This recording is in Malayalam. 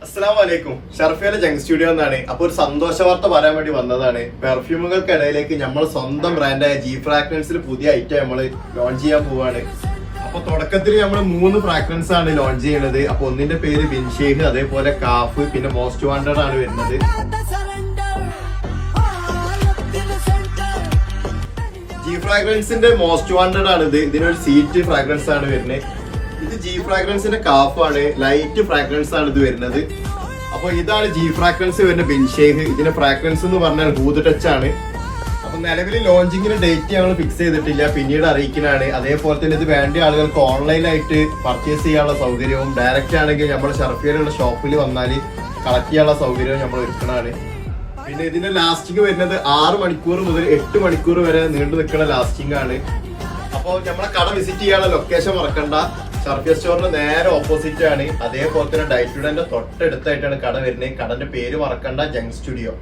അസ്സലാമലൈക്കും. ഷർഫിയുടെ ജംഗ് സ്റ്റുഡിയോ എന്നാണ്. അപ്പോൾ ഒരു സന്തോഷ വാർത്ത പറയാൻ വേണ്ടി വന്നതാണ്. പെർഫ്യൂമുകൾക്കിടയിലേക്ക് നമ്മൾ സ്വന്തം ബ്രാൻഡായ ജി ഫ്രാഗ്രൻസിൽ പുതിയ ഐറ്റം നമ്മൾ ലോഞ്ച് ചെയ്യാൻ പോവാണ്. അപ്പൊ തുടക്കത്തിൽ നമ്മൾ 3 ഫ്രാഗ്രൻസ് ആണ് ലോഞ്ച് ചെയ്യുന്നത്. അപ്പൊ ഒന്നിന്റെ പേര് ബിൻഷേഹ്, അതേപോലെ കാഫ്, പിന്നെ മോസ്റ്റ് വാണ്ടഡ് ആണ് വരുന്നത്. ജി ഫ്രാഗ്രൻസിന്റെ മോസ്റ്റ് വാണ്ടഡ് ആണ് ഇത്. ഇതിനൊരു സീറ്റ് ഫ്രാഗ്രൻസ് ആണ് വരുന്നത്. ഇത് ജി ഫ്രാഗ്രൻസിന്റെ കാഫാണ്, ലൈറ്റ് ഫ്രാഗ്രൻസ് ആണ് ഇത് വരുന്നത്. അപ്പൊ ഇതാണ് ജി ഫ്രാഗ്രൻസ് വരുന്ന ബിൻഷേഹ്. ഇതിന്റെ ഫ്രാഗ്രൻസ് എന്ന് പറഞ്ഞാൽ ഹൂദ് ടച്ച് ആണ്. അപ്പൊ നിലവിൽ ലോഞ്ചിങ്ങിന് ഡേറ്റ് ഞങ്ങൾ ഫിക്സ് ചെയ്തിട്ടില്ല, പിന്നീട് അറിയിക്കുന്നതാണ്. അതേപോലെ തന്നെ ഇത് വേണ്ട ആളുകൾക്ക് ഓൺലൈനായിട്ട് പർച്ചേസ് ചെയ്യാനുള്ള സൗകര്യവും ഡയറക്റ്റ് ആണെങ്കിൽ നമ്മുടെ ഷർഫിയിലുള്ള ഷോപ്പിൽ വന്നാൽ കളക്ട് ചെയ്യാനുള്ള സൗകര്യവും നമ്മൾ ഒരുക്കുന്നതാണ്. പിന്നെ ഇതിന്റെ ലാസ്റ്റിംഗ് വരുന്നത് 6 മണിക്കൂർ മുതൽ 8 മണിക്കൂർ വരെ നീണ്ടു നിൽക്കുന്ന ലാസ്റ്റിംഗ് ആണ്. അപ്പോൾ നമ്മളെ കട വിസിറ്റ് ചെയ്യാനുള്ള ലൊക്കേഷൻ മറക്കണ്ട. ഷർഫിയ സ്റ്റോറിന് നേരെ ഓപ്പോസിറ്റ് ആണ്. അതേപോലെ തന്നെ ഡയറ്റുഡന്റെ തൊട്ടടുത്തായിട്ടാണ് കട വരുന്നത്. കടന്റെ പേര് മറക്കണ്ട, ജംഗ് സ്റ്റുഡിയോ.